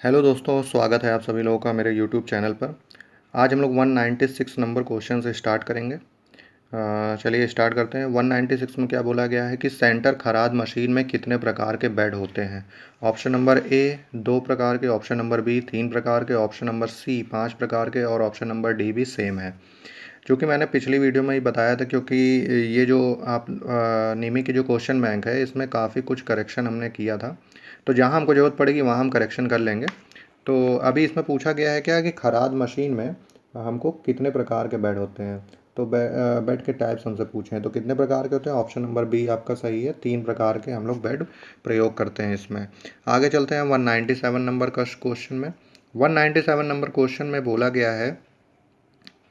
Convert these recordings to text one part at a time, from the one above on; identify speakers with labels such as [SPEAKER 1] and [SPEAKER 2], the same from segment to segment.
[SPEAKER 1] Hello दोस्तों, स्वागत है आप सभी लोगों का मेरे यूट्यूब चैनल पर। आज हम लोग 196 नंबर क्वेश्चन से स्टार्ट करेंगे। चलिए स्टार्ट करते हैं। 196 में क्या बोला गया है कि सेंटर खराद मशीन में कितने प्रकार के बेड होते हैं। ऑप्शन नंबर ए 2 प्रकार के, ऑप्शन नंबर बी 3 प्रकार के, ऑप्शन नंबर सी 5 प्रकार के और ऑप्शन नंबर डी भी सेम है। जो कि मैंने पिछली वीडियो में ही बताया था, क्योंकि ये जो आप नीमी की जो क्वेश्चन बैंक है इसमें काफ़ी कुछ करेक्शन हमने किया था, तो जहाँ हमको ज़रूरत पड़ेगी वहाँ हम करेक्शन कर लेंगे। तो अभी इसमें पूछा गया है क्या कि खराद मशीन में हमको कितने प्रकार के बेड होते हैं। तो बेड के टाइप्स हमसे पूछे हैं, तो कितने प्रकार के होते हैं। ऑप्शन नंबर बी आपका सही है, 3 प्रकार के हम लोग बेड प्रयोग करते हैं इसमें। आगे चलते हैं 197 नंबर का क्वेश्चन में। 197 नंबर क्वेश्चन में बोला गया है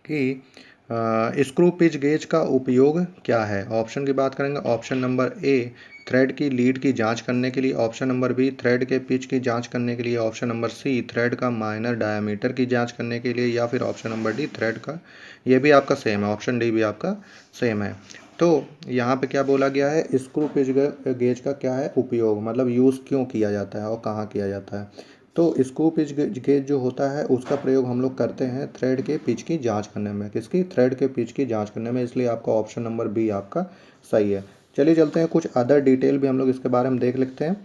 [SPEAKER 1] कि स्क्रू पिच गेज का उपयोग क्या है। ऑप्शन की बात करेंगे। ऑप्शन नंबर ए थ्रेड की लीड की जांच करने के लिए, ऑप्शन नंबर बी थ्रेड के पिच की जांच करने के लिए, ऑप्शन नंबर सी थ्रेड का माइनर डायमीटर की जांच करने के लिए, या फिर ऑप्शन नंबर डी थ्रेड का, ये भी आपका सेम है, ऑप्शन डी भी आपका सेम है। तो यहाँ पे क्या बोला गया है, स्क्रू पिच गेज का क्या है उपयोग, मतलब यूज़ क्यों किया जाता है और कहाँ किया जाता है। तो स्क्रू पिच गेज जो होता है उसका प्रयोग हम लोग करते हैं थ्रेड के पिच की जांच करने में। किसकी? थ्रेड के पिच की जांच करने में, इसलिए आपका ऑप्शन नंबर बी आपका सही है। चलिए चलते हैं, कुछ अदर डिटेल भी हम लोग इसके बारे में देख लेते हैं।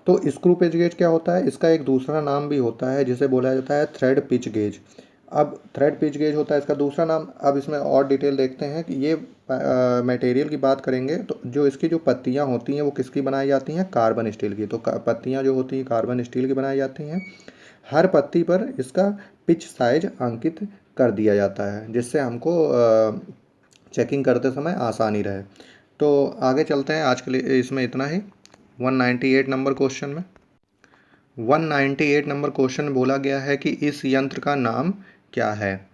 [SPEAKER 1] तो स्क्रू पिच गेज क्या होता है, इसका एक दूसरा नाम भी होता है जिसे बोला जाता है थ्रेड पिच गेज। अब थ्रेड पिच गेज होता है इसका दूसरा नाम। अब इसमें और डिटेल देखते हैं कि ये मटेरियल की बात करेंगे तो जो इसकी जो पत्तियां होती हैं वो किसकी बनाई जाती हैं, कार्बन स्टील की। तो पत्तियां जो होती हैं कार्बन स्टील की बनाई जाती हैं। हर पत्ती पर इसका पिच साइज अंकित कर दिया जाता है, जिससे हमको चेकिंग करते समय आसानी रहे। तो आगे चलते हैं, आज के लिए इसमें इतना ही। 198 नंबर क्वेश्चन में 198 नंबर क्वेश्चन में बोला गया है कि इस यंत्र का नाम क्या है।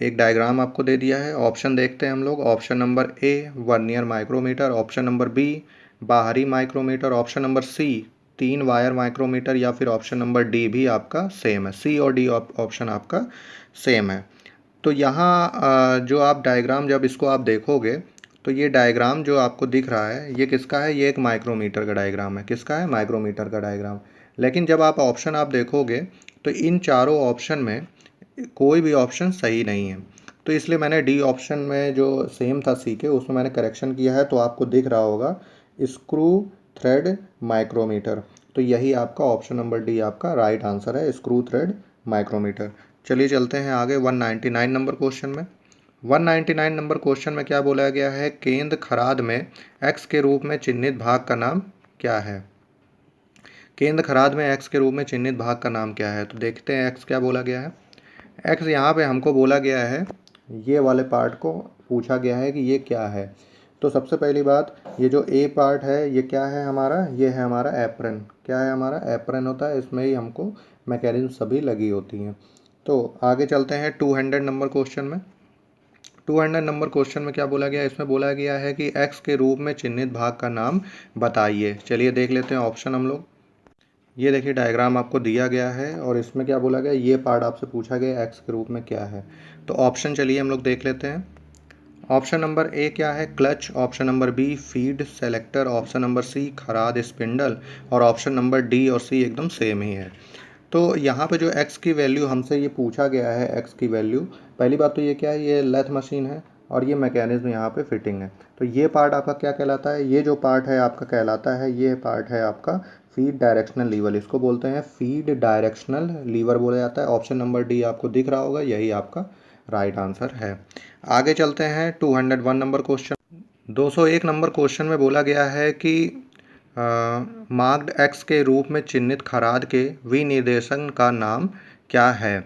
[SPEAKER 1] एक डायग्राम आपको दे दिया है। ऑप्शन देखते हैं हम लोग। Option number A vernier micrometer, option number B बाहरी micrometer, option number C 3 wire micrometer, या फिर ऑप्शन नंबर डी भी आपका सेम है। सी और डी ऑप्शन आपका सेम है। तो यहाँ जो आप डायग्राम जब इसको आप देखोगे तो ये डायग्राम जो आपको दिख रहा है ये किसका है, ये एक माइक्रोमीटर का डायग्राम है। किसका है? माइक्रोमीटर का डायग्राम। लेकिन जब आप ऑप्शन आप देखोगे तो इन चारों ऑप्शन में कोई भी ऑप्शन सही नहीं है। तो इसलिए मैंने डी ऑप्शन में जो सेम था सी के, उसमें मैंने करेक्शन किया है। तो आपको दिख रहा होगा स्क्रू थ्रेड माइक्रोमीटर। तो यही आपका ऑप्शन नंबर डी आपका राइट आंसर है, स्क्रू थ्रेड माइक्रोमीटर। चलिए चलते हैं आगे 199 नंबर क्वेश्चन में। 199 नंबर क्वेश्चन में क्या बोला गया है, केंद्र खराद में एक्स के रूप में चिन्हित भाग का नाम क्या है। केंद्र खराद में एक्स के रूप में चिन्हित भाग का नाम क्या है। तो देखते हैं एक्स क्या बोला गया है। एक्स यहाँ पे हमको बोला गया है, ये वाले पार्ट को पूछा गया है कि ये क्या है। तो सबसे पहली बात, ये जो ए पार्ट है ये क्या है हमारा, ये है हमारा एप्रन। क्या है हमारा? एप्रन होता है, इसमें ही हमको मैकेनिज्म सभी लगी होती हैं। तो आगे चलते हैं 200 नंबर क्वेश्चन में। 200 नंबर क्वेश्चन में क्या बोला गया है, इसमें बोला गया है कि एक्स के रूप में चिन्हित भाग का नाम बताइए। चलिए देख लेते हैं ऑप्शन हम लोग। ये देखिए डायग्राम आपको दिया गया है और इसमें क्या बोला गया, ये पार्ट आपसे पूछा गया एक्स के रूप में क्या है। तो ऑप्शन चलिए हम लोग देख लेते हैं। ऑप्शन नंबर ए क्या है, clutch, option number B feed selector, option number C खराद स्पिंडल, और ऑप्शन नंबर डी और सी एकदम सेम ही है। तो यहाँ पे जो x की वैल्यू हमसे ये पूछा गया है, x की वैल्यू, पहली बात तो ये क्या है, ये लेथ मशीन है और ये मैकेनिज्म यहाँ पे फिटिंग है। तो ये पार्ट आपका क्या कहलाता है, ये जो पार्ट है आपका कहलाता है, ये पार्ट है आपका फीड डायरेक्शनल लीवर। इसको बोलते हैं फीड डायरेक्शनल लीवर बोला जाता है। ऑप्शन नंबर डी आपको दिख रहा होगा, यही आपका राइट आंसर है। आगे चलते हैं 201 नंबर क्वेश्चन। 201 नंबर क्वेश्चन में बोला गया है कि मार्क्ड एक्स के रूप में चिन्हित खराद के विनिर्देशन का नाम क्या है।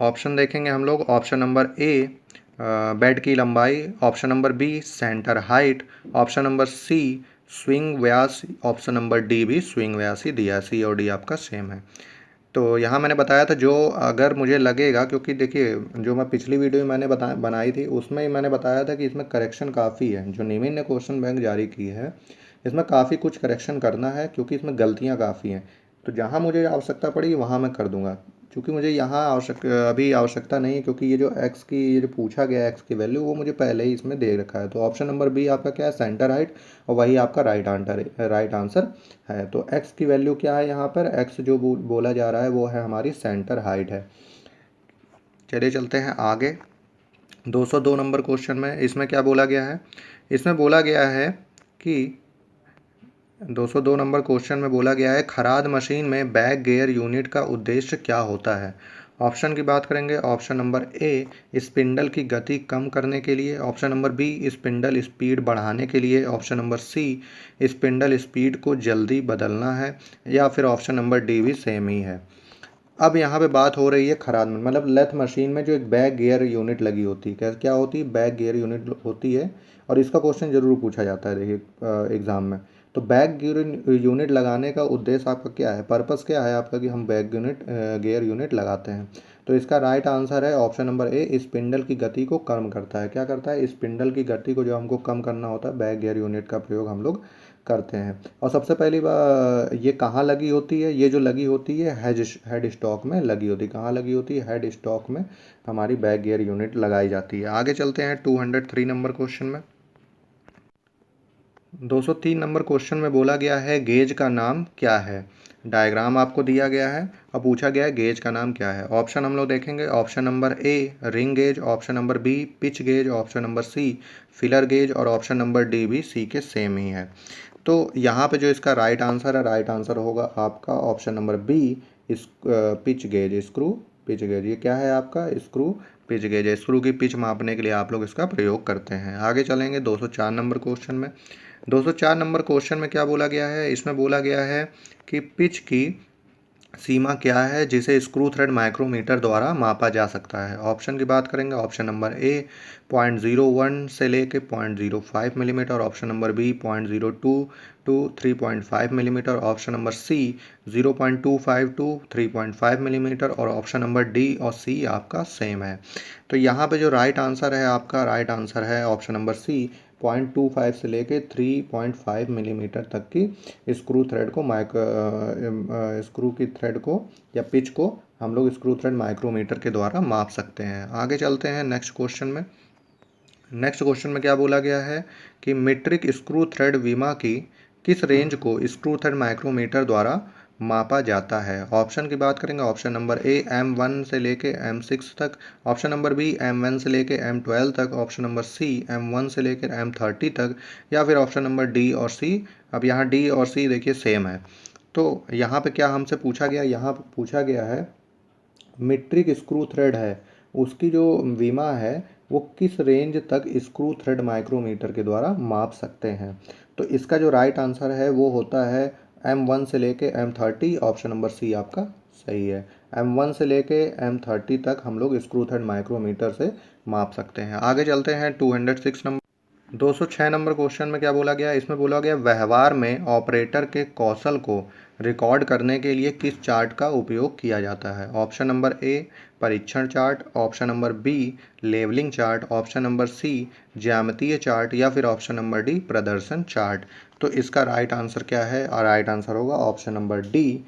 [SPEAKER 1] ऑप्शन देखेंगे हम लोग। ऑप्शन नंबर ए बेड की लंबाई, option number B centre height, option number C swing व्यास, ऑप्शन नंबर डी भी स्विंग व्यास ही दिया। सी और डी आपका सेम है। तो यहाँ मैंने बताया था, जो अगर मुझे लगेगा, क्योंकि देखिए जो मैं पिछली वीडियो में मैंने बनाई थी उसमें ही मैंने बताया था कि इसमें करेक्शन काफ़ी है। जो निमिन ने क्वेश्चन बैंक जारी की है इसमें काफ़ी कुछ करेक्शन करना है, क्योंकि इसमें गलतियाँ काफ़ी हैं। तो जहाँ मुझे आवश्यकता पड़ेगी वहाँ मैं कर दूंगा। क्योंकि मुझे यहाँ अभी आवश्यकता नहीं है, क्योंकि ये जो एक्स की ये जो पूछा गया एक्स की वैल्यू वो मुझे पहले ही इसमें दे रखा है। तो ऑप्शन नंबर बी आपका क्या है, सेंटर हाइट, और वही आपका राइट आंसर है। तो एक्स की वैल्यू क्या है, यहाँ पर एक्स जो बोला जा रहा है वो है हमारी सेंटर हाइट है। चलिए चलते हैं आगे। 202 नंबर क्वेश्चन में इसमें क्या बोला गया है, इसमें बोला गया है कि 202 नंबर क्वेश्चन में बोला गया है खराद मशीन में बैक गियर यूनिट का उद्देश्य क्या होता है। ऑप्शन की बात करेंगे, ऑप्शन नंबर ए स्पिंडल की गति कम करने के लिए, option number B spindle speed बढ़ाने के लिए, option number C spindle speed को जल्दी बदलना है, या फिर ऑप्शन नंबर डी भी सेम ही है। अब यहाँ पे बात हो रही है खराद में, मतलब लेथ मशीन में जो एक बैक गियर यूनिट लगी होती है, क्या होती है, बैक गियर यूनिट होती है, और इसका क्वेश्चन जरूर पूछा जाता है देखिए एग्जाम में। तो बैक गियर यूनिट लगाने का उद्देश्य आपका क्या है, पर्पस क्या है आपका कि हम बैक गियर यूनिट लगाते हैं। तो इसका राइट आंसर है ऑप्शन नंबर ए, स्पिंडल की गति को कम करता है। क्या करता है, स्पिंडल की गति को जो हमको कम करना होता है, बैक गियर यूनिट का प्रयोग हम लोग करते हैं। और सबसे पहली बार ये कहाँ लगी होती है, ये जो लगी होती है हेड स्टॉक में लगी होती है। कहाँ लगी होती है, हेड स्टॉक में हमारी बैक गियर यूनिट लगाई जाती है। आगे चलते हैं 203 नंबर क्वेश्चन में। 203 नंबर क्वेश्चन में बोला गया है गेज का नाम क्या है। डायग्राम आपको दिया गया है और पूछा गया है गेज का नाम क्या है। ऑप्शन हम लोग देखेंगे, option number A ring gauge, option number B pitch gauge, option number C filler gauge, और ऑप्शन नंबर डी भी सी के सेम ही है। तो यहाँ पे जो इसका राइट आंसर है, राइट आंसर होगा आपका ऑप्शन नंबर बी, इस pitch gauge, screw pitch gauge. ये क्या है आपका, स्क्रू पिच गेज है। स्क्रू की पिच मापने के लिए आप लोग इसका प्रयोग करते हैं। आगे चलेंगे 204 नंबर क्वेश्चन में। 204 नंबर क्वेश्चन में क्या बोला गया है, इसमें बोला गया है कि पिच की सीमा क्या है जिसे स्क्रू थ्रेड माइक्रोमीटर द्वारा मापा जा सकता है। ऑप्शन की बात करेंगे, ऑप्शन नंबर ए 0.01 से लेके 0.05 millimetre, option number B 0.02 to 3.5 millimetre, option number C 0.25 to 3.5 millimetre, और ऑप्शन नंबर डी और सी आपका सेम है। तो यहाँ पे जो राइट आंसर है आपका, राइट आंसर है ऑप्शन नंबर सी, 0.25 से लेके 3.5 मिलीमीटर तक की स्क्रू थ्रेड को स्क्रू की थ्रेड को या पिच को हम लोग स्क्रू थ्रेड माइक्रोमीटर के द्वारा माप सकते हैं। आगे चलते हैं नेक्स्ट क्वेश्चन में। नेक्स्ट क्वेश्चन में क्या बोला गया है कि मीट्रिक स्क्रू थ्रेड विमा की किस रेंज को स्क्रू थ्रेड माइक्रोमीटर द्वारा मापा जाता है। ऑप्शन की बात करेंगे, ऑप्शन नंबर ए M1 से लेके M6 तक, ऑप्शन नंबर बी M1 से लेके M12 तक, ऑप्शन नंबर सी M1 से लेकर M30 तक, या फिर ऑप्शन नंबर डी और सी। अब यहाँ डी और सी देखिए सेम है। तो यहाँ पे क्या हमसे पूछा गया, यहाँ पे पूछा गया है मीट्रिक स्क्रू थ्रेड है, उसकी जो विमा है वो किस रेंज तक स्क्रू थ्रेड माइक्रोमीटर के द्वारा माप सकते हैं। तो इसका जो राइट आंसर है वो होता है M1 से लेके M30, ऑप्शन नंबर सी आपका सही है। M1 से लेके M30 तक हम लोग स्क्रू थ्रेड माइक्रोमीटर से माप सकते हैं। आगे चलते हैं 206 नंबर 206 नंबर क्वेश्चन में क्या बोला गया, इसमें बोला गया व्यवहार में ऑपरेटर के कौशल को रिकॉर्ड करने के लिए किस चार्ट का उपयोग किया जाता है। ऑप्शन नंबर ए परीक्षण chart, option number B levelling chart, option number C ज्यामितीय चार्ट, या फिर ऑप्शन नंबर डी प्रदर्शन चार्ट। तो इसका राइट आंसर क्या है, और राइट आंसर होगा ऑप्शन नंबर डी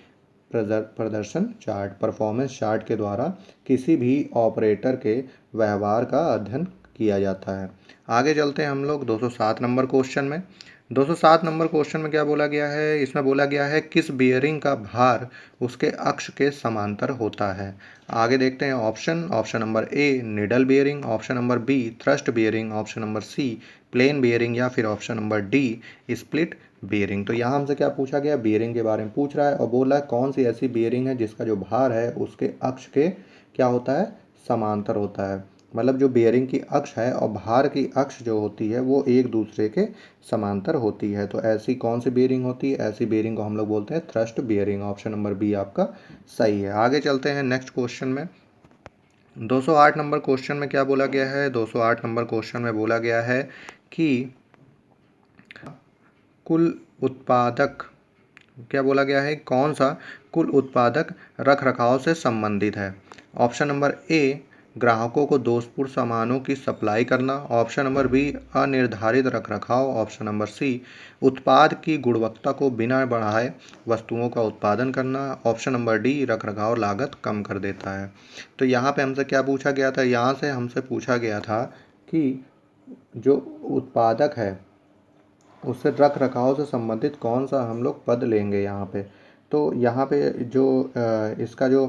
[SPEAKER 1] प्रदर्शन चार्ट। परफॉर्मेंस चार्ट के द्वारा किसी भी ऑपरेटर के व्यवहार का अध्ययन किया जाता है। आगे चलते हैं हम लोग 207 नंबर क्वेश्चन में। 207 नंबर क्वेश्चन में क्या बोला गया है, इसमें बोला गया है किस बियरिंग का भार उसके अक्ष के समांतर होता है। आगे देखते हैं option number A needle bearing, option number B thrust bearing, option number C plain bearing, या फिर option number D split bearing. तो यहाँ हमसे क्या पूछा गया, बियरिंग के बारे में पूछ रहा है और बोल रहा है कौन सी ऐसी बियरिंग है जिसका जो भार है उसके अक्ष के क्या होता है, समांतर होता है। मतलब जो बियरिंग की अक्ष है और भार की अक्ष जो होती है वो एक दूसरे के समांतर होती है। तो ऐसी कौन सी बियरिंग होती है, ऐसी बियरिंग को हम लोग बोलते हैं thrust bearing. Option number B आपका सही है। आगे चलते हैं नेक्स्ट क्वेश्चन में। 208 नंबर क्वेश्चन में क्या बोला गया है, 208 नंबर क्वेश्चन में बोला गया है कि कुल उत्पादक, क्या बोला गया है, कौन सा कुल उत्पादक रख रखाव से संबंधित है। ऑप्शन नंबर ए ग्राहकों को दोषपूर्ण सामानों की सप्लाई करना। ऑप्शन नंबर बी अनिर्धारित रखरखाव। ऑप्शन नंबर सी उत्पाद की गुणवत्ता को बिना बढ़ाए वस्तुओं का उत्पादन करना। ऑप्शन नंबर डी रखरखाव लागत कम कर देता है। तो यहाँ पे हमसे क्या पूछा गया था, यहाँ से हमसे पूछा गया था कि जो उत्पादक है उससे रख रखाव से संबंधित कौन सा हम लोग पद लेंगे यहाँ पे। तो यहाँ पे जो इसका जो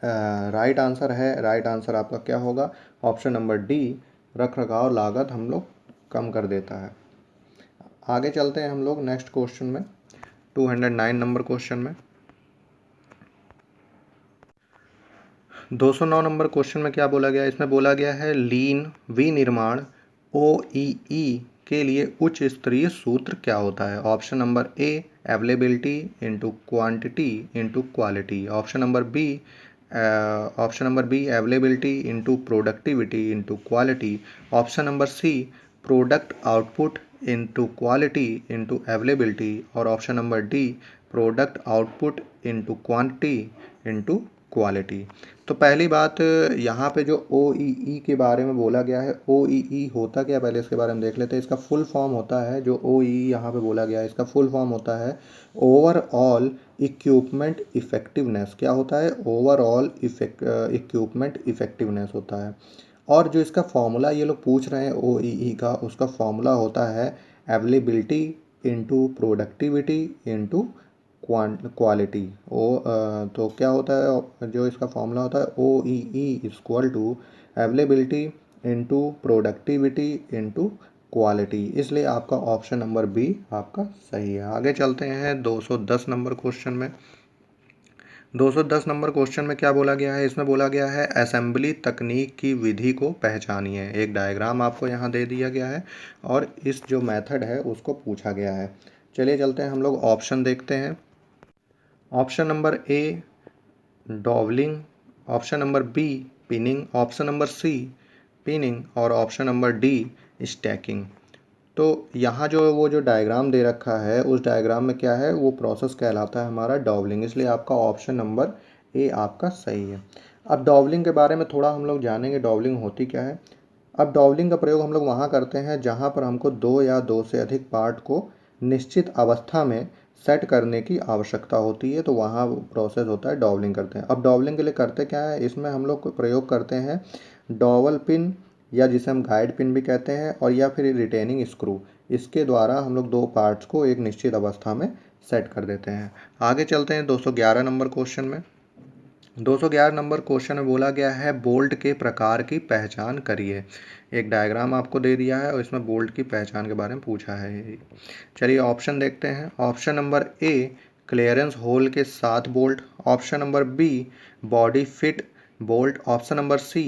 [SPEAKER 1] राइट आंसर है, राइट आंसर आपका क्या होगा, ऑप्शन नंबर डी रख रखाव लागत हम लोग कम कर देता है। आगे चलते हैं हम लोग नेक्स्ट क्वेश्चन में, 209 नंबर क्वेश्चन में। 209 नंबर क्वेश्चन में क्या बोला गया है, इसमें बोला गया है लीन विनिर्माण OEE के लिए उच्च स्तरीय सूत्र क्या होता है। Option number A availability into quantity into quality. Option number B availability into productivity into quality. Option number C product output into quality into availability. और option number D product output into quantity into quality. तो पहली बात यहाँ पे जो OEE के बारे में बोला गया है, OEE होता क्या, पहले इसके बारे में देख लेते हैं। इसका फुल फॉर्म होता है, जो OEE यहाँ पे बोला गया है इसका फुल फॉर्म होता है ओवरऑल इक्विपमेंट इफेक्टिवनेस। क्या होता है, ओवरऑल इक्विपमेंट इफेक्टिवनेस होता है। और जो इसका फॉर्मूला ये लोग पूछ रहे हैं OEE का, उसका फॉर्मूला होता है availability into productivity into quality. तो क्या होता है, जो इसका फॉर्मूला होता है OEE equal to availability into productivity into quality. इसलिए आपका ऑप्शन नंबर बी आपका सही है। आगे चलते हैं 210 नंबर क्वेश्चन में। 210 नंबर क्वेश्चन में क्या बोला गया है, इसमें बोला गया है असेंबली तकनीक की विधि को पहचानिए। एक डायग्राम आपको यहाँ दे दिया गया है और इस जो मेथड है उसको पूछा गया है। चलिए चलते हैं हम लोग ऑप्शन देखते हैं। Option number A dowelling, option number B pinning, option number C pinning और ऑप्शन नंबर डी स्टैकिंग। तो यहाँ जो जो डायग्राम दे रखा है उस डायग्राम में क्या है, वो प्रोसेस कहलाता है हमारा डॉवलिंग। इसलिए आपका ऑप्शन नंबर ए आपका सही है। अब डॉवलिंग के बारे में थोड़ा हम लोग जानेंगे, डॉवलिंग होती क्या है। अब डॉवलिंग का प्रयोग हम लोग वहाँ करते हैं जहाँ पर हमको दो या दो से अधिक पार्ट को निश्चित अवस्था में सेट करने की आवश्यकता होती है, तो वहाँ प्रोसेस होता है डॉवलिंग करते हैं। अब डॉवलिंग के लिए करते क्या है, इसमें हम लोग प्रयोग करते हैं डॉवल पिन, या जिसे हम गाइड पिन भी कहते हैं, और या फिर रिटेनिंग स्क्रू। इसके द्वारा हम लोग दो पार्ट्स को एक निश्चित अवस्था में सेट कर देते हैं। आगे चलते हैं 211 नंबर क्वेश्चन में। 211 नंबर क्वेश्चन में बोला गया है बोल्ट के प्रकार की पहचान करिए। एक डायग्राम आपको दे दिया है और इसमें बोल्ट की पहचान के बारे में पूछा है। चलिए ऑप्शन देखते हैं। Option number A clearance hole के साथ bolt. Option number B body fit bolt. Option number C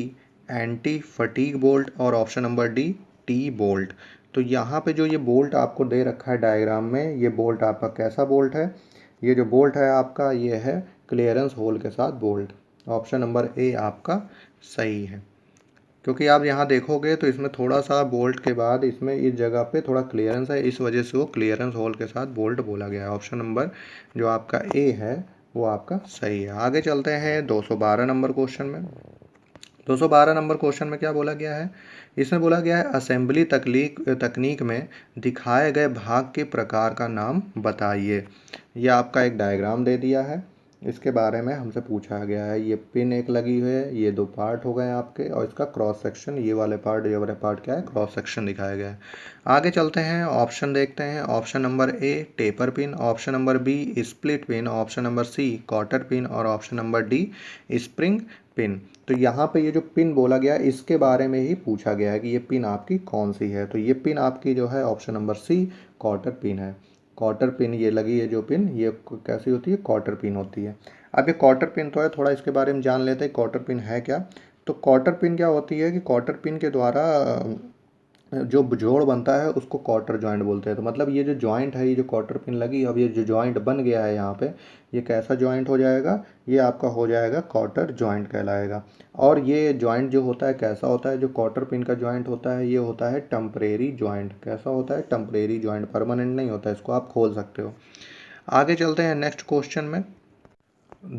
[SPEAKER 1] anti fatigue bolt और option number D T bolt. तो यहाँ पे जो ये बोल्ट आपको दे रखा है डायग्राम में, ये बोल्ट आपका कैसा बोल्ट है, ये जो बोल्ट है आपका ये है क्लियरेंस होल के साथ बोल्ट। ऑप्शन नंबर ए आपका सही है, क्योंकि आप यहाँ देखोगे तो इसमें थोड़ा सा बोल्ट के बाद इसमें इस जगह पे थोड़ा क्लियरेंस है, इस वजह से वो क्लियरेंस होल के साथ बोल्ट बोला गया है। ऑप्शन नंबर जो आपका ए है वो आपका सही है। आगे चलते हैं 212 नंबर क्वेश्चन में। 212 नंबर क्वेश्चन में क्या बोला गया है, इसमें बोला गया है असेंबली तकनीक में दिखाए गए भाग के प्रकार का नाम बताइए। ये आपका एक डायग्राम दे दिया है, इसके बारे में हमसे पूछा गया है। ये पिन एक लगी हुई है, ये दो पार्ट हो गए आपके, और इसका क्रॉस सेक्शन, ये वाले पार्ट क्या है, क्रॉस सेक्शन दिखाया गया है। आगे चलते हैं, ऑप्शन देखते हैं। Option number A taper pin, option number B split pin, option number C cotter pin और option number D spring pin. तो यहाँ पे ये जो पिन बोला गया इसके बारे में ही पूछा गया है कि ये पिन आपकी कौन सी है। तो ये पिन आपकी जो है option number C cotter pin है। कॉटर पिन ये लगी है जो पिन, ये कैसी होती है, कॉटर पिन होती है। अब ये कॉटर पिन तो है, थोड़ा इसके बारे में जान लेते हैं कॉटर पिन है क्या। तो कॉटर पिन क्या होती है कि कॉटर पिन के द्वारा जो जोड़ बनता है उसको कॉटर जॉइंट बोलते हैं। तो मतलब ये जो जॉइंट है, ये जो कॉटर पिन लगी, अब ये जो जॉइंट बन गया है यहाँ पे, ये कैसा जॉइंट हो जाएगा, ये आपका हो जाएगा कॉटर जॉइंट कहलाएगा। और ये जॉइंट जो होता है कैसा होता है, जो कॉटर पिन का जॉइंट होता है ये होता है टेम्परेरी जॉइंट। कैसा होता है, टेम्परेरी जॉइंट, परमानेंट नहीं होता है, इसको आप खोल सकते हो। आगे चलते हैं नेक्स्ट क्वेश्चन में।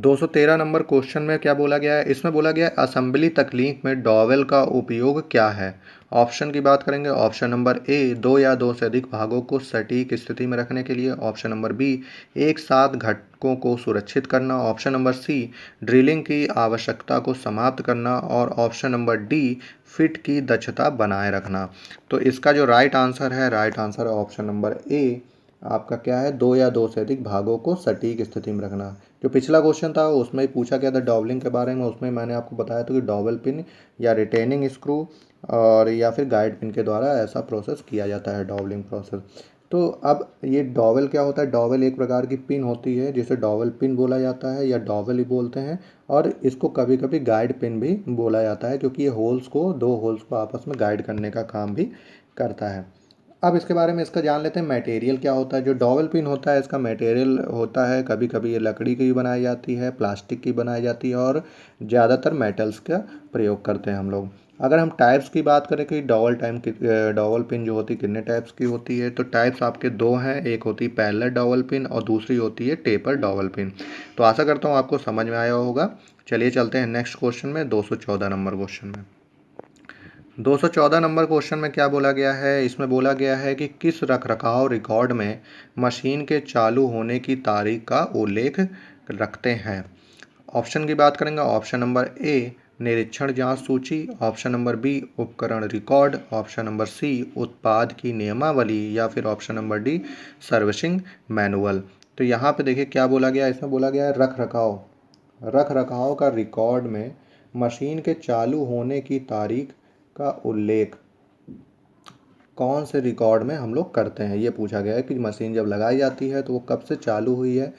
[SPEAKER 1] 213 नंबर क्वेश्चन में क्या बोला गया है, इसमें बोला गया है असेंबली तकनीक में डॉवेल का उपयोग क्या है। ऑप्शन की बात करेंगे, ऑप्शन नंबर ए, दो या दो से अधिक भागों को सटीक स्थिति में रखने के लिए। ऑप्शन नंबर बी, एक साथ घटकों को सुरक्षित करना। ऑप्शन नंबर सी, ड्रिलिंग की आवश्यकता को समाप्त करना। और ऑप्शन नंबर डी, फिट की दक्षता बनाए रखना। तो इसका जो राइट आंसर है ऑप्शन नंबर ए, आपका क्या है, दो या दो से अधिक भागों को सटीक स्थिति में रखना। जो पिछला क्वेश्चन था उसमें ही पूछा गया था डॉवलिंग के बारे में, उसमें मैंने आपको बताया था कि डॉवल पिन या रिटेनिंग स्क्रू और या फिर गाइड पिन के द्वारा ऐसा प्रोसेस किया जाता है, डॉवलिंग प्रोसेस। तो अब ये डॉवल क्या होता है, डॉवल एक प्रकार की पिन होती है जिसे डॉवल पिन बोला जाता है या डॉवल ही बोलते हैं। और इसको कभी कभी गाइड पिन भी बोला जाता है क्योंकि ये दो होल्स को आपस में गाइड करने का काम भी करता है। अब इसके बारे में इसका जान लेते हैं मटेरियल क्या होता है। जो डॉवल पिन होता है इसका मटेरियल होता है, कभी कभी ये लकड़ी की भी बनाई जाती है, प्लास्टिक की बनाई जाती है और ज़्यादातर मेटल्स का प्रयोग करते हैं हम लोग। अगर हम टाइप्स की बात करें कि डॉवल पिन जो होती है कितने टाइप्स की होती है, तो टाइप्स आपके दो हैं, एक होती है पैरेलल डॉवल पिन और दूसरी होती है टेपर डॉवल पिन। तो आशा करता हूँ आपको समझ में आया होगा। चलिए चलते हैं नेक्स्ट क्वेश्चन में, 214 नंबर क्वेश्चन में। 214 नंबर क्वेश्चन में क्या बोला गया है, इसमें बोला गया है कि किस रखरखाव रिकॉर्ड में मशीन के चालू होने की तारीख का उल्लेख रखते हैं। ऑप्शन की बात करेंगे, ऑप्शन नंबर ए, निरीक्षण जांच सूची। ऑप्शन नंबर बी, उपकरण रिकॉर्ड। ऑप्शन नंबर सी, उत्पाद की नियमावली। या फिर option number D, servicing manual. तो यहाँ पे देखिए क्या बोला गया है, इसमें बोला गया है रख रखाव का रिकॉर्ड में मशीन के चालू होने की तारीख का उल्लेख कौन से रिकॉर्ड में हम लोग करते हैं। ये पूछा गया है कि मशीन जब लगाई जाती है तो वो कब से चालू हुई है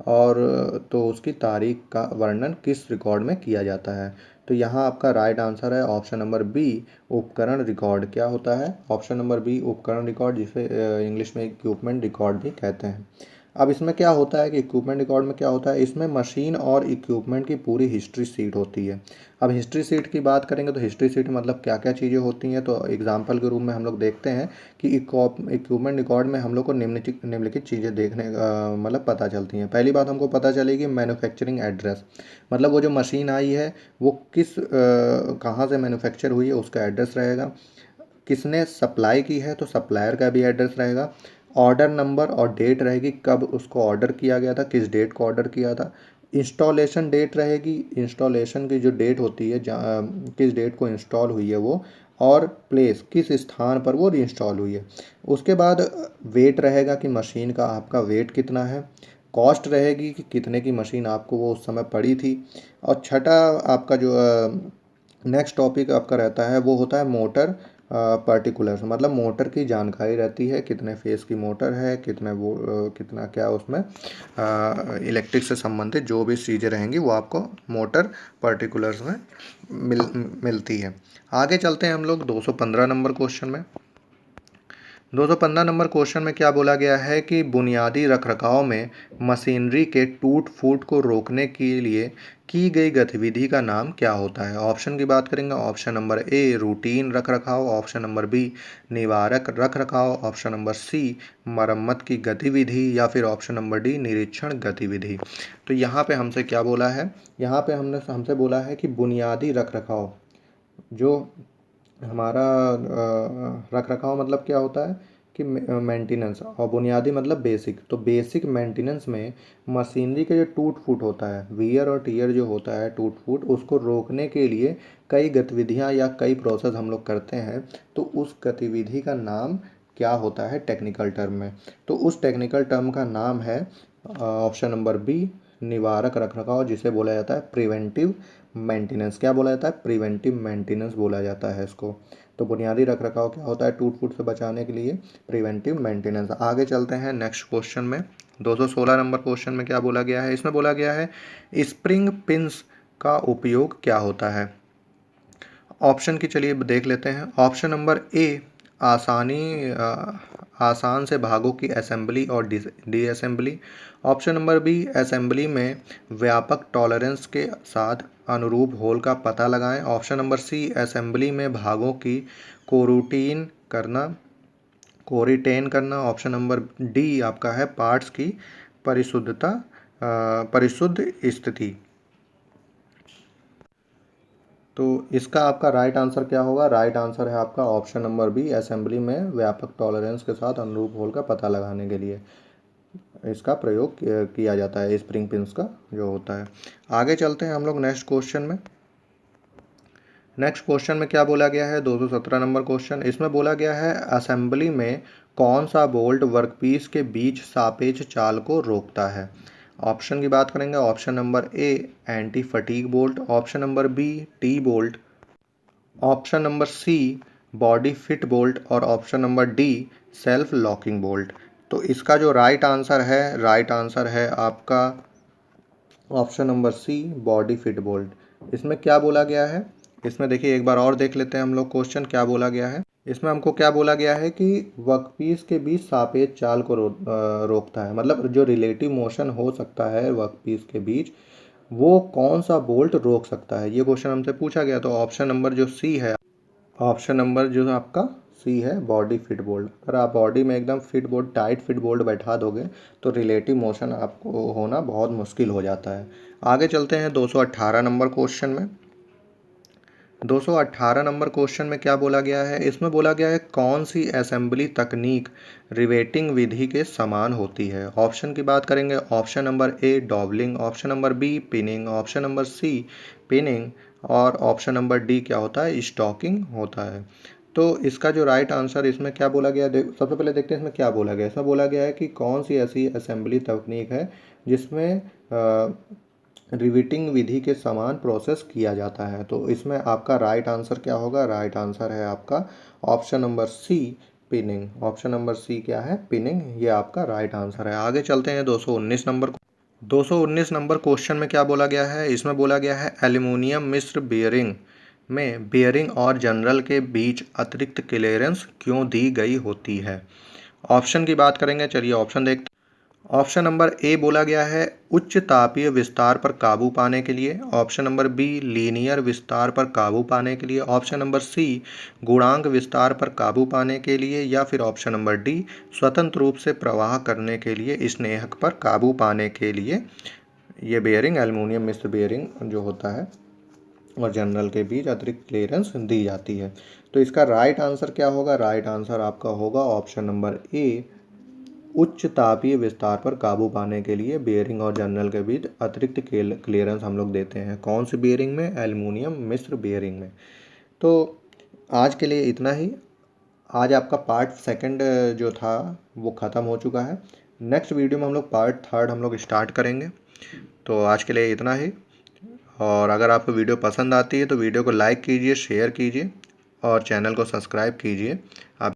[SPEAKER 1] और तो उसकी तारीख का वर्णन किस रिकॉर्ड में किया जाता है। तो यहाँ आपका राइट आंसर है ऑप्शन नंबर बी, उपकरण रिकॉर्ड। क्या होता है, ऑप्शन नंबर बी, उपकरण रिकॉर्ड, जिसे इंग्लिश में इक्विपमेंट रिकॉर्ड भी कहते हैं। अब इसमें क्या होता है कि इक्विपमेंट रिकॉर्ड में क्या होता है, इसमें मशीन और इक्विपमेंट की पूरी हिस्ट्री सीट होती है। अब हिस्ट्री सीट की बात करेंगे तो हिस्ट्री सीट मतलब क्या क्या चीज़ें होती हैं, तो एग्जांपल के रूप में हम लोग देखते हैं कि इक्विपमेंट रिकॉर्ड में हम लोग को निम्नलिखित चीज़ें देखने मतलब पता चलती हैं। पहली बात हमको पता चलेगी मैन्युफैक्चरिंग एड्रेस, मतलब वो जो मशीन आई है वो कहाँ से मैन्युफैक्चर हुई है उसका एड्रेस रहेगा। किसने सप्लाई की है तो सप्लायर का भी एड्रेस रहेगा। ऑर्डर नंबर और डेट रहेगी, कब उसको ऑर्डर किया गया था, किस डेट को ऑर्डर किया था। इंस्टॉलेशन डेट रहेगी, इंस्टॉलेशन की जो डेट होती है किस डेट को इंस्टॉल हुई है वो। और प्लेस, किस स्थान पर वो इंस्टॉल हुई है। उसके बाद वेट रहेगा कि मशीन का आपका वेट कितना है। कॉस्ट रहेगी कि कितने की मशीन आपको वो उस समय पड़ी थी। और छठा आपका जो नेक्स्ट टॉपिक आपका रहता है वो होता है मोटर पर्टिकुलर्स, मतलब मोटर की जानकारी रहती है, कितने फेस की मोटर है, कितना क्या उसमें इलेक्ट्रिक से संबंधित जो भी चीज़ें रहेंगी वो आपको मोटर पर्टिकुलर्स में मिलती है। आगे चलते हैं हम लोग 215 नंबर क्वेश्चन में। 215 नंबर क्वेश्चन में क्या बोला गया है कि बुनियादी रखरखाव में मशीनरी के टूट फूट को रोकने के लिए की गई गतिविधि का नाम क्या होता है। ऑप्शन की बात करेंगे, ऑप्शन नंबर ए, रूटीन रखरखाव। ऑप्शन नंबर बी, निवारक रखरखाव। ऑप्शन नंबर सी, मरम्मत की गतिविधि। या फिर ऑप्शन नंबर डी, निरीक्षण गतिविधि। तो यहाँ पे हमसे क्या बोला है, यहाँ पे हमसे बोला है कि बुनियादी रखरखाव, जो हमारा रख रखाव मतलब क्या होता है कि मेंटेनेंस, और बुनियादी मतलब बेसिक। तो बेसिक मेंटेनेंस में मशीनरी का जो टूट फूट होता है, वियर और टीयर जो होता है टूट फूट, उसको रोकने के लिए कई गतिविधियां या कई प्रोसेस हम लोग करते हैं। तो उस गतिविधि का नाम क्या होता है टेक्निकल टर्म में। तो उस टेक्निकल टर्म का नाम है ऑप्शन नंबर बी, निवारक रखरखाव, जिसे बोला जाता है प्रिवेंटिव मेंटेनेंस। क्या बोला जाता है, प्रिवेंटिव मेंटेनेंस बोला जाता है इसको। तो बुनियादी रखरखाव क्या होता है, टूट फूट से बचाने के लिए प्रिवेंटिव मेंटेनेंस। आगे चलते हैं नेक्स्ट क्वेश्चन में। 216 नंबर क्वेश्चन में क्या बोला गया है, इसमें बोला गया है स्प्रिंग पिंस का उपयोग क्या होता है। ऑप्शन की चलिए देख लेते हैं। ऑप्शन नंबर ए, आसान से भागों की असेंबली और डीअसेंबली। ऑप्शन नंबर बी, असेंबली में व्यापक टॉलरेंस के साथ अनुरूप होल का पता लगाएं। ऑप्शन नंबर सी, असेंबली में भागों की कोरूटीन करना कोरिटेन करना। ऑप्शन नंबर डी आपका है पार्ट्स की परिशुद्धता परिशुद्ध स्थिति। तो इसका आपका राइट आंसर क्या होगा? राइट आंसर है आपका ऑप्शन नंबर बी, असेंबली में व्यापक टॉलरेंस के साथ अनुरूप होल का पता लगाने के लिए इसका प्रयोग किया जाता है, स्प्रिंग पिंस का जो होता है। आगे चलते हैं हम लोग नेक्स्ट क्वेश्चन में। नेक्स्ट क्वेश्चन में क्या बोला गया है? 217 नंबर क्वेश्चन। इसमें बोला गया है असेंबली में कौन सा बोल्ट वर्कपीस के बीच सापेक्ष चाल को रोकता है? ऑप्शन की बात करेंगे। Option number A anti fatigue bolt, option number B T bolt, option number C body fit bolt और option number D self locking bolt. तो इसका जो राइट आंसर है आपका option number C body fit bolt. इसमें क्या बोला गया है? इसमें देखिए एक बार और देख लेते हैं हम लोग क्वेश्चन क्या बोला गया है। इसमें हमको क्या बोला गया है कि वर्कपीस के बीच सापेक्ष चाल को रोकता है, मतलब जो रिलेटिव मोशन हो सकता है वर्कपीस के बीच वो कौन सा बोल्ट रोक सकता है, ये क्वेश्चन हमसे पूछा गया। तो ऑप्शन नंबर जो सी है, ऑप्शन नंबर जो आपका सी है बॉडी फिट बोल्ट। अगर आप बॉडी में एकदम fit bolt, tight fit bolt बैठा दोगे तो रिलेटिव मोशन आपको होना बहुत मुश्किल हो जाता है। आगे चलते हैं 218 नंबर क्वेश्चन में। 218 नंबर क्वेश्चन में क्या बोला गया है? इसमें बोला गया है कौन सी असेंबली तकनीक रिवेटिंग विधि के समान होती है? ऑप्शन की बात करेंगे। Option number A dowelling, option number B pinning, option number C pinning और ऑप्शन नंबर डी क्या होता है? स्टॉकिंग होता है। तो इसका जो राइट आंसर इसमें क्या बोला गया, सबसे पहले देखते हैं इसमें क्या बोला गया। इसमें बोला गया है कि कौन सी ऐसी असेंबली तकनीक है जिसमें रिवेटिंग विधि के समान प्रोसेस किया जाता है। तो इसमें आपका राइट आंसर क्या होगा? राइट आंसर है आपका option number C pinning. Option number C क्या है? पिनिंग, ये आपका राइट आंसर है। आगे चलते हैं 219 नंबर 219 नंबर क्वेश्चन में क्या बोला गया है? इसमें बोला गया है एल्युमिनियम मिश्र बियरिंग में बियरिंग और जनरल के बीच अतिरिक्त क्लियरेंस क्यों दी गई होती है? ऑप्शन की बात करेंगे। चलिए ऑप्शन देखते हैं। ऑप्शन नंबर ए बोला गया है उच्च तापीय विस्तार पर काबू पाने के लिए, ऑप्शन नंबर बी लीनियर विस्तार पर काबू पाने के लिए, ऑप्शन नंबर सी गुणांक विस्तार पर काबू पाने के लिए या फिर ऑप्शन नंबर डी स्वतंत्र रूप से प्रवाह करने के लिए स्नेहक पर काबू पाने के लिए ये बेयरिंग एल्युमिनियम मिश्र बेयरिंग जो होता है और जनरल के बीच अतिरिक्त क्लियरेंस दी जाती है। तो इसका राइट आंसर क्या होगा? राइट आंसर आपका होगा ऑप्शन नंबर ए उच्च तापीय विस्तार पर काबू पाने के लिए बेयरिंग और जनरल के बीच अतिरिक्त क्लियरेंस हम लोग देते हैं। कौन सी बेयरिंग में? एल्युमिनियम मिश्र बेयरिंग में। तो आज के लिए इतना ही। आज आपका पार्ट सेकंड जो था वो ख़त्म हो चुका है। नेक्स्ट वीडियो में हम लोग पार्ट थर्ड हम लोग स्टार्ट करेंगे। तो आज के लिए इतना ही। और अगर आपको वीडियो पसंद आती है तो वीडियो को लाइक कीजिए, शेयर कीजिए और चैनल को सब्सक्राइब कीजिए। आप